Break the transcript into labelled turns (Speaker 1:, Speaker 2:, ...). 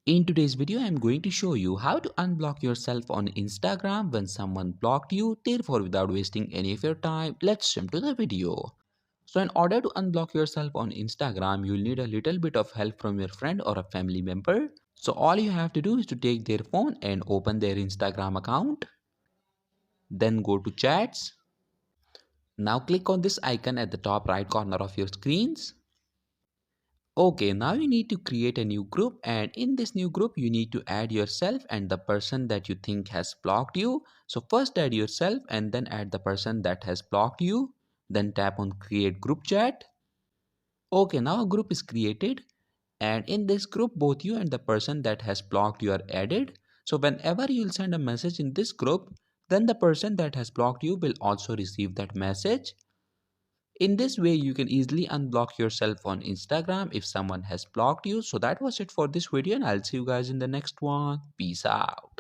Speaker 1: In today's video, I'm going to show you how to unblock yourself on Instagram when someone blocked you. Therefore, without wasting any of your time, let's jump to the video. So in order to unblock yourself on Instagram, you'll need a little bit of help from your friend or a family member. So all you have to do is to take their phone and open their Instagram account. Then go to chats. Now click on this icon at the top right corner of your screens. Okay, now you need to create a new group, and in this new group you need to add yourself and the person that you think has blocked you. So first add yourself and then add the person that has blocked you. Then tap on create group chat. Okay, now a group is created, and in this group both you and the person that has blocked you are added. So whenever you'll send a message in this group, then the person that has blocked you will also receive that message. In this way, you can easily unblock yourself on Instagram if someone has blocked you. So that was it for this video, and I'll see you guys in the next one. Peace out.